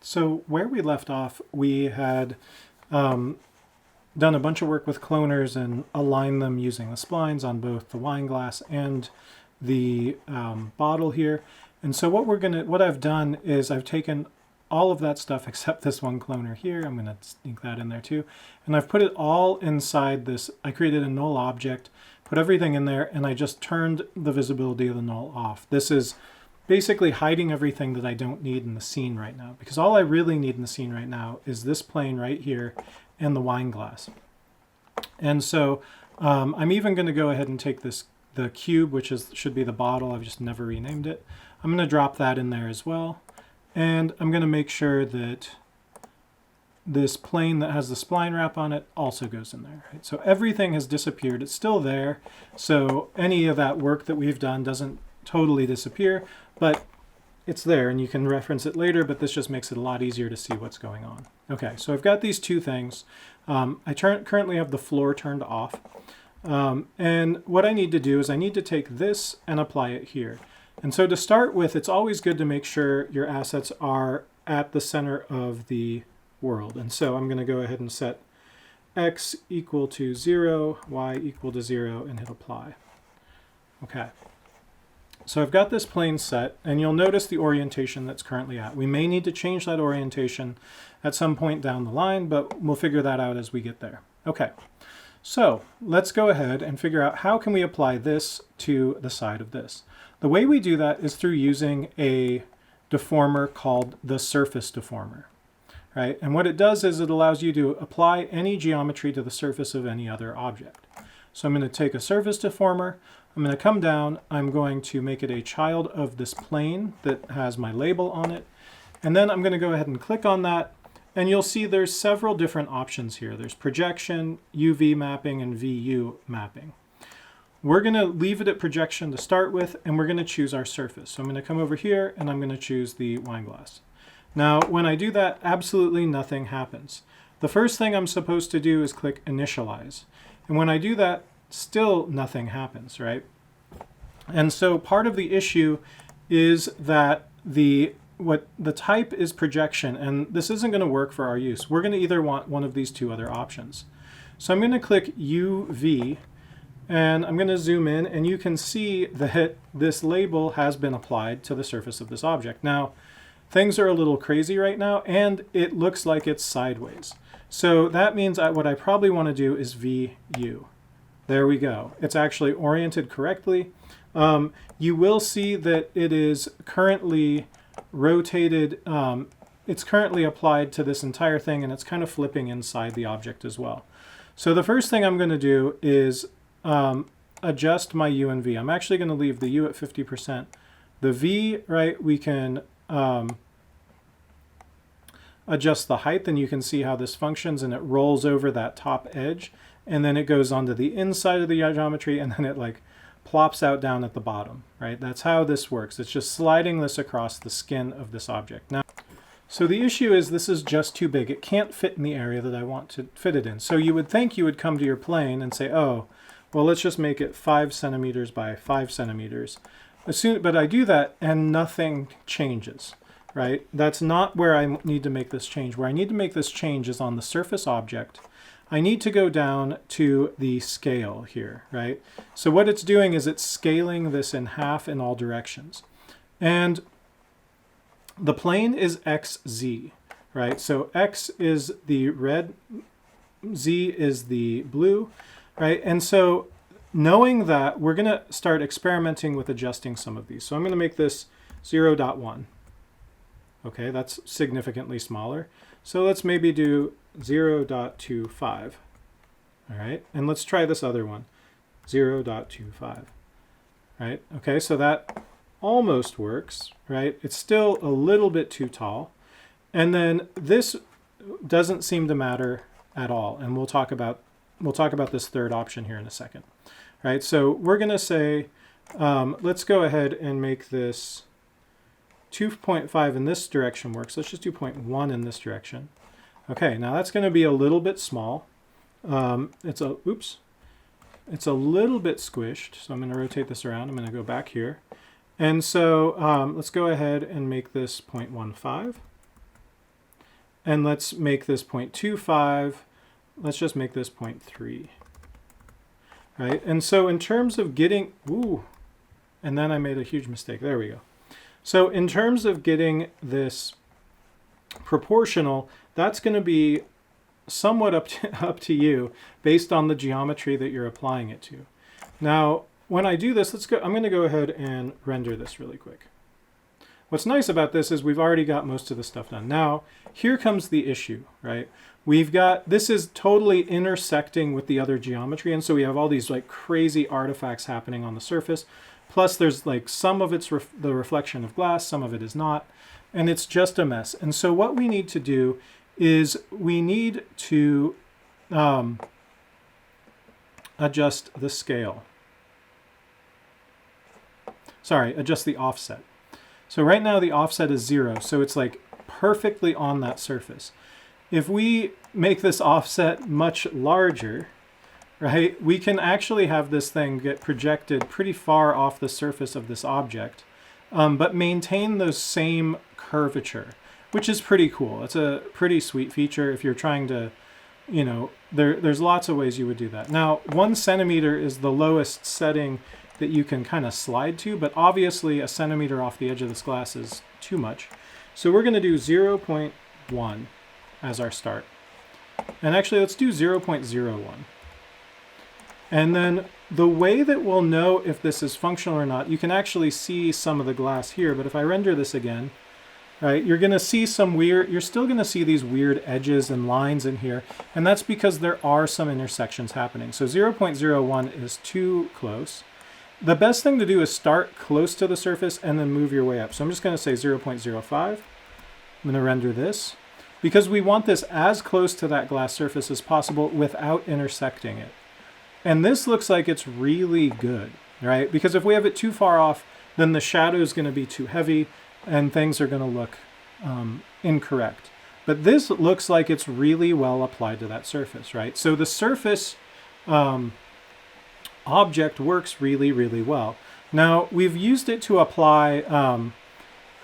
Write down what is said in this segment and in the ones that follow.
So where we left off, we had done a bunch of work with cloners and aligned them using the splines on both the wine glass and the bottle here. And so what I've done is I've taken all of that stuff except this one cloner here. I'm going to sneak that in there too. And I've put it all inside this. I created a null object, put everything in there, and I just turned the visibility of the null off. This is basically hiding everything that I don't need in the scene right now, because all I really need in the scene right now is this plane right here and the wine glass. And so I'm even going to go ahead and take the cube, which should be the bottle. I've just never renamed it. I'm going to drop that in there as well. And I'm going to make sure that this plane that has the spline wrap on it also goes in there. Right? So everything has disappeared. It's still there. So any of that work that we've done doesn't totally disappear, but it's there and you can reference it later, but this just makes it a lot easier to see what's going on. Okay, so I've got these two things. I currently have the floor turned off. And what I need to do is I need to take this and apply it here. And so to start with, it's always good to make sure your assets are at the center of the world. And so I'm going to go ahead and set x equal to 0, y equal to 0, and hit apply. Okay. So I've got this plane set, and you'll notice the orientation that's currently at. We may need to change that orientation at some point down the line, but we'll figure that out as we get there. Okay. So let's go ahead and figure out how can we apply this to the side of this. The way we do that is through using a deformer called the Surface Deformer, right? And what it does is it allows you to apply any geometry to the surface of any other object. So I'm going to take a Surface Deformer, I'm going to come down, I'm going to make it a child of this plane that has my label on it, and then I'm going to go ahead and click on that, and you'll see there's several different options here. There's projection, UV mapping, and VU mapping. We're going to leave it at projection to start with, and we're going to choose our surface. So I'm going to come over here, and I'm going to choose the wine glass. Now, when I do that, absolutely nothing happens. The first thing I'm supposed to do is click Initialize. And when I do that, still nothing happens, right? And so part of the issue is that the type is projection, and this isn't going to work for our use. We're going to either want one of these two other options. So I'm going to click UV, and I'm going to zoom in, and you can see that this label has been applied to the surface of this object. Now, things are a little crazy right now, and it looks like it's sideways. So that means what I probably want to do is VU. There we go. It's actually oriented correctly. You will see that it is currently rotated. It's currently applied to this entire thing, and it's kind of flipping inside the object as well. So the first thing I'm going to do is adjust my U and V. I'm actually going to leave the U at 50%. The V, right, we can adjust the height, and you can see how this functions, and it rolls over that top edge, and then it goes onto the inside of the geometry, and then it like plops out down at the bottom, right? That's how this works. It's just sliding this across the skin of this object. Now, so the issue is this is just too big. It can't fit in the area that I want to fit it in. So you would think you would come to your plane and say, oh, well, let's just make it 5 centimeters by 5 centimeters. But I do that and nothing changes, right? That's not where I need to make this change. Where I need to make this change is on the surface object. I need to go down to the scale here, right? So what it's doing is it's scaling this in half in all directions. And the plane is XZ, right? So X is the red, Z is the blue, right? And so knowing that, we're going to start experimenting with adjusting some of these. So I'm going to make this 0.1. Okay, that's significantly smaller. So let's maybe do 0.25. All right, and let's try this other one, 0.25. Right, okay, so that almost works, right? It's still a little bit too tall. And then this doesn't seem to matter at all. And we'll talk about this third option here in a second. Right, so we're going to say, let's go ahead and make this 2.5 in this direction works. Let's just do 0.1 in this direction. Okay, now that's going to be a little bit small. It's a little bit squished, so I'm going to rotate this around. I'm going to go back here. And so let's go ahead and make this 0.15. And let's make this 0.25. Let's just make this 0.3. Right? And so in terms of getting, ooh, and then I made a huge mistake. There we go. So in terms of getting this proportional, that's going to be somewhat up to you based on the geometry that you're applying it to. Now, when I do this, I'm going to go ahead and render this really quick. What's nice about this is we've already got most of the stuff done. Now, here comes the issue, right? This is totally intersecting with the other geometry, and so we have all these like crazy artifacts happening on the surface. Plus there's like some of it's the reflection of glass, some of it is not, and it's just a mess. And so what we need to do is we need to adjust the scale. Sorry, adjust the offset. So right now the offset is 0, so it's like perfectly on that surface. If we make this offset much larger, right, we can actually have this thing get projected pretty far off the surface of this object, but maintain the same curvature, which is pretty cool. It's a pretty sweet feature if you're trying to, you know, there's lots of ways you would do that. Now, 1 centimeter is the lowest setting that you can kind of slide to, but obviously a centimeter off the edge of this glass is too much. So we're going to do 0.1 as our start. And actually, let's do 0.01. And then the way that we'll know if this is functional or not, you can actually see some of the glass here, but if I render this again, right, you're going to see you're still going to see these weird edges and lines in here, and that's because there are some intersections happening. So 0.01 is too close. The best thing to do is start close to the surface and then move your way up. So I'm just going to say 0.05. I'm going to render this because we want this as close to that glass surface as possible without intersecting it. And this looks like it's really good, right? Because if we have it too far off, then the shadow is going to be too heavy and things are going to look incorrect. But this looks like it's really well applied to that surface, right? So the surface object works really, really well. Now, we've used it to apply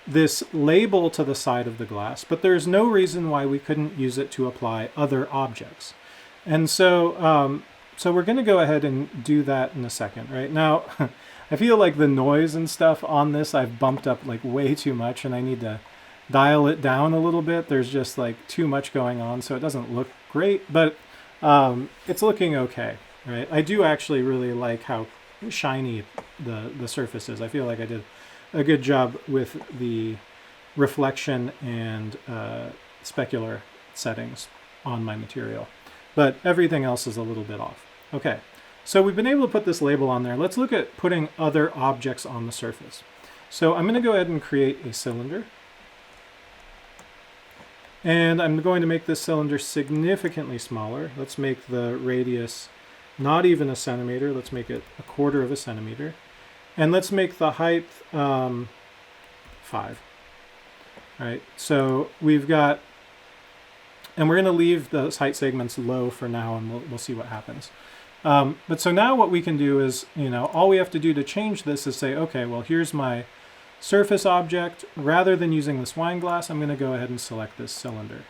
this label to the side of the glass, but there's no reason why we couldn't use it to apply other objects. And so, so we're going to go ahead and do that in a second. Right now, I feel like the noise and stuff on this I've bumped up like way too much, and I need to dial it down a little bit. There's just like too much going on, so it doesn't look great, but it's looking okay. Right? I do actually really like how shiny the surface is. I feel like I did a good job with the reflection and specular settings on my material. But everything else is a little bit off. Okay, so we've been able to put this label on there. Let's look at putting other objects on the surface. So I'm going to go ahead and create a cylinder. And I'm going to make this cylinder significantly smaller. Let's make the radius not even a centimeter. Let's make it 1/4 of a centimeter. And let's make the height 5. All right, so we've got, and we're going to leave those height segments low for now, and we'll see what happens. But so now what we can do is, you know, all we have to do to change this is say, okay, well, here's my surface object. Rather than using this wine glass, I'm going to go ahead and select this cylinder.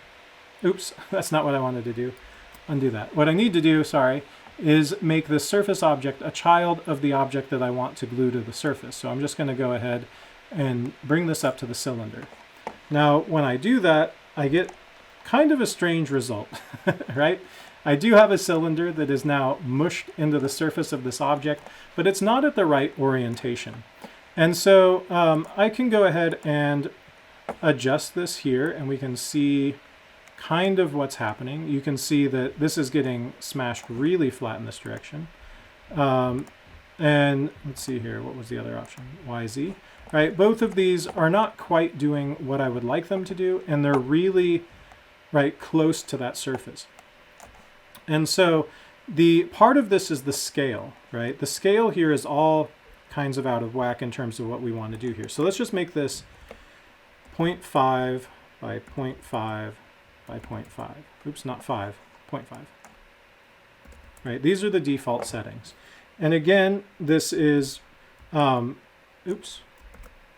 Oops, that's not what I wanted to do. Undo that. What I need to do, sorry, is make this surface object a child of the object that I want to glue to the surface. So I'm just going to go ahead and bring this up to the cylinder. Now, when I do that, I get kind of a strange result, right? I do have a cylinder that is now mushed into the surface of this object, but it's not at the right orientation. And so I can go ahead and adjust this here, and we can see kind of what's happening. You can see that this is getting smashed really flat in this direction. And let's see here, what was the other option? YZ. Right, both of these are not quite doing what I would like them to do, and they're really right close to that surface. And so the part of this is the scale, right? The scale here is all kinds of out of whack in terms of what we want to do here. So let's just make this 0.5 by 0.5 by 0.5. Oops, not 5, 0.5. Right, these are the default settings. And again, this is,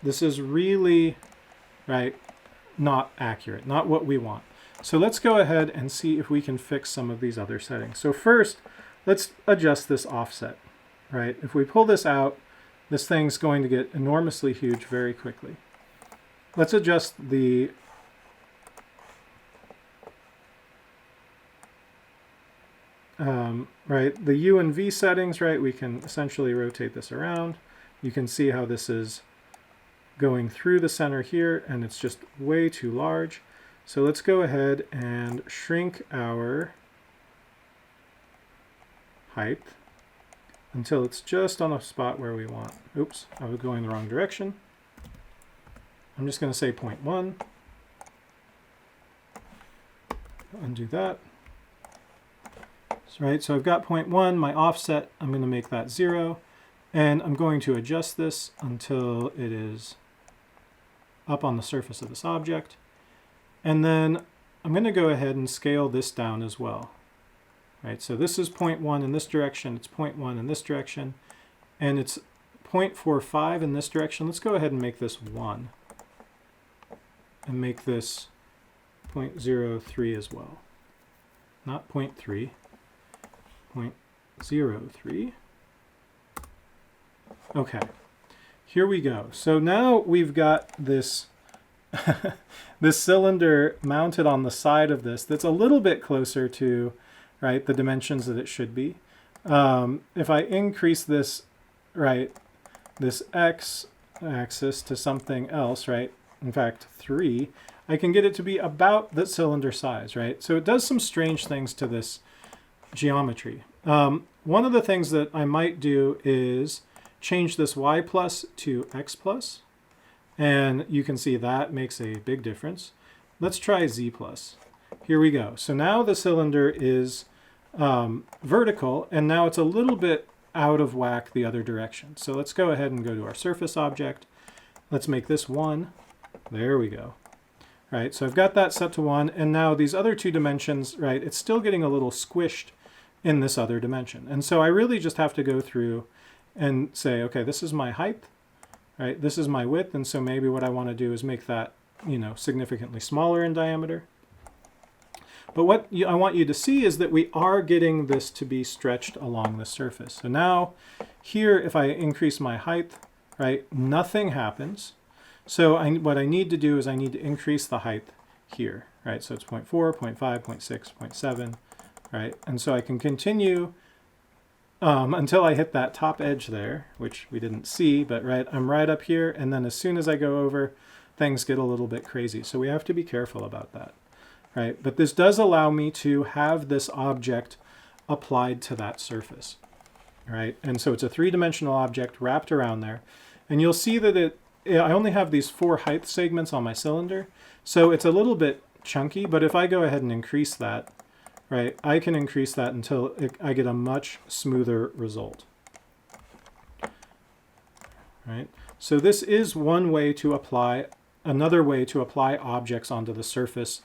this is really, right, not accurate, not what we want. So let's go ahead and see if we can fix some of these other settings. So first, let's adjust this offset, right? If we pull this out, this thing's going to get enormously huge very quickly. Let's adjust the right, the U and V settings, right? We can essentially rotate this around. You can see how this is going through the center here, and it's just way too large. So let's go ahead and shrink our height until it's just on a spot where we want. Oops, I was going the wrong direction. I'm just going to say 0.1. Undo that. Right, so I've got 0.1, my offset, I'm going to make that 0, and I'm going to adjust this until it is up on the surface of this object. And then I'm going to go ahead and scale this down as well. Right, so this is 0.1 in this direction, it's 0.1 in this direction, and it's 0.45 in this direction. Let's go ahead and make this 1, and make this 0.03 as well. Not 0.3. 0.03. Okay, here we go. So now we've got this this cylinder mounted on the side of this that's a little bit closer to, right, the dimensions that it should be. If I increase this, right, this x-axis to something else, right, in fact 3, I can get it to be about the cylinder size, right? So it does some strange things to this geometry. One of the things that I might do is change this y plus to x plus, and you can see that makes a big difference. Let's try z plus. Here we go. So now the cylinder is vertical, and now it's a little bit out of whack the other direction. So let's go ahead and go to our surface object. Let's make this 1. There we go. Right, so I've got that set to 1, and now these other 2 dimensions, right, it's still getting a little squished in this other dimension. And so I really just have to go through and say, okay, this is my height, right, this is my width, and so maybe what I want to do is make that, you know, significantly smaller in diameter. But what I want you to see is that we are getting this to be stretched along the surface. So now here, if I increase my height, right, nothing happens. So what I need to do is I need to increase the height here, right? So it's 0.4, 0.5, 0.6, 0.7, right? And so I can continue until I hit that top edge there, which we didn't see, but right, I'm right up here, and then as soon as I go over, things get a little bit crazy. So we have to be careful about that, right? But this does allow me to have this object applied to that surface, right? And so it's a 3-dimensional object wrapped around there, and you'll see that I only have these 4 height segments on my cylinder, so it's a little bit chunky, but if I go ahead and increase that, right, I can increase that until I get a much smoother result. Right? So this is one way to apply, another way to apply objects onto the surface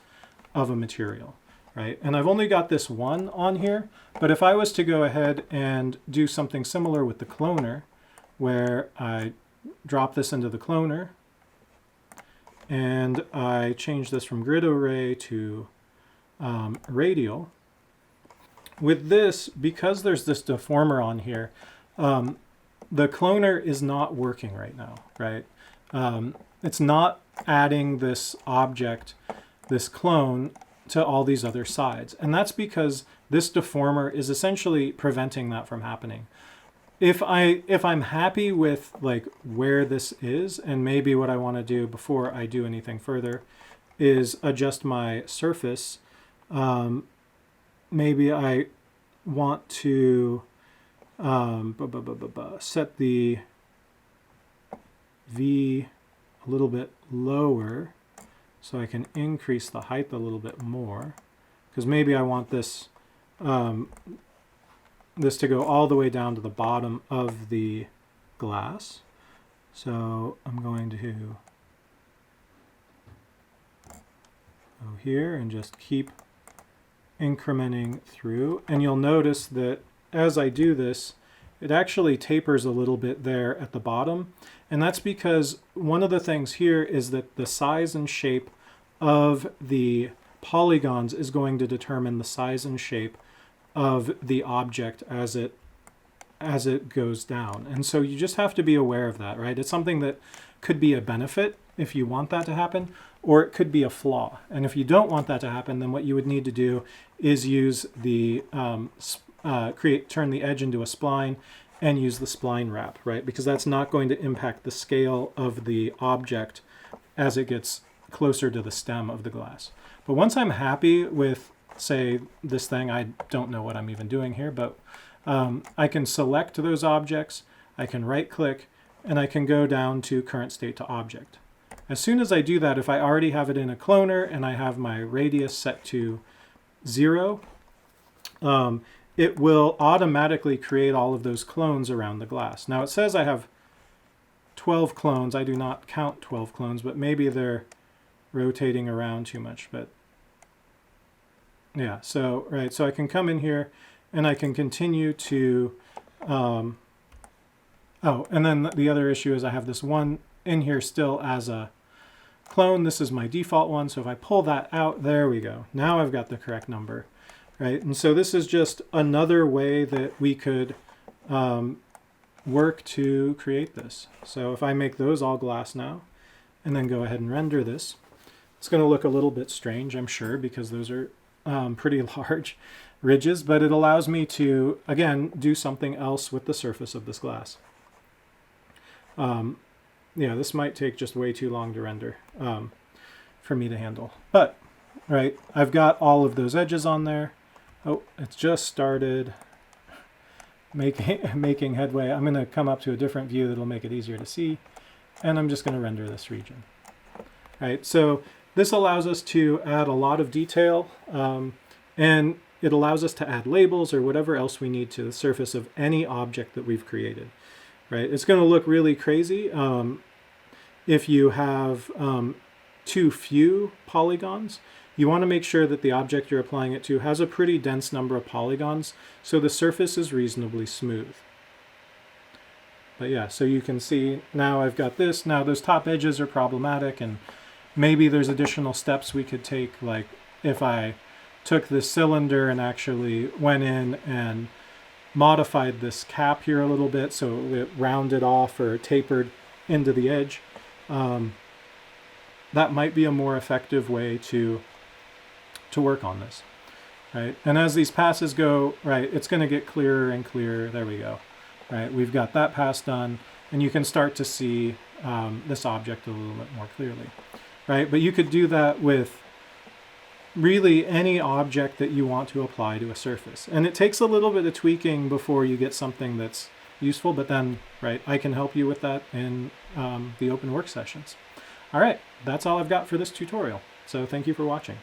of a material. Right? And I've only got this one on here, but if I was to go ahead and do something similar with the cloner, where I drop this into the cloner, and I change this from grid array to radial. With this, because there's this deformer on here, the cloner is not working right now, right? It's not adding this object, this clone, to all these other sides. And that's because this deformer is essentially preventing that from happening. If I'm happy with like where this is, and maybe what I want to do before I do anything further is adjust my surface. Maybe I want to set the V a little bit lower so I can increase the height a little bit more, because maybe I want this this to go all the way down to the bottom of the glass. So I'm going to go here and just keep incrementing through. And you'll notice that as I do this, it actually tapers a little bit there at the bottom. And that's because one of the things here is that the size and shape of the polygons is going to determine the size and shape of the object as it goes down. And so you just have to be aware of that, right? It's something that could be a benefit if you want that to happen, or it could be a flaw. And if you don't want that to happen, then what you would need to do is use the turn the edge into a spline and use the spline wrap, right? Because that's not going to impact the scale of the object as it gets closer to the stem of the glass. But once I'm happy with, say, this thing, I don't know what I'm even doing here, but I can select those objects, I can right click, and I can go down to current state to object. As soon as I do that, if I already have it in a cloner and I have my radius set to 0, it will automatically create all of those clones around the glass. Now it says I have 12 clones. I do not count 12 clones, but maybe they're rotating around too much. But yeah, so right, so I can come in here and I can continue to oh, and then the other issue is I have this one in here still as a clone. This is my default one, so if I pull that out, there we go. Now I've got the correct number, right? And so this is just another way that we could work to create this. So if I make those all glass now, and then go ahead and render this, it's going to look a little bit strange, I'm sure, because those are pretty large ridges, but it allows me to, again, do something else with the surface of this glass. Yeah, this might take just way too long to render for me to handle. But, right, I've got all of those edges on there. Oh, it's just started making headway. I'm going to come up to a different view that'll make it easier to see, and I'm just going to render this region. Right, so this allows us to add a lot of detail, and it allows us to add labels or whatever else we need to the surface of any object that we've created. Right, it's going to look really crazy if you have too few polygons. You want to make sure that the object you're applying it to has a pretty dense number of polygons so the surface is reasonably smooth. But yeah, so you can see now I've got this. Now those top edges are problematic, and maybe there's additional steps we could take, like if I took this cylinder and actually went in and modified this cap here a little bit so it rounded off or tapered into the edge. That might be a more effective way to work on this, right? And as these passes go, right, it's going to get clearer and clearer. There we go, right? We've got that pass done, and you can start to see this object a little bit more clearly, right? But you could do that with really any object that you want to apply to a surface. And it takes a little bit of tweaking before you get something that's useful, but then, right, I can help you with that in the open work sessions. All right, that's all I've got for this tutorial. So thank you for watching.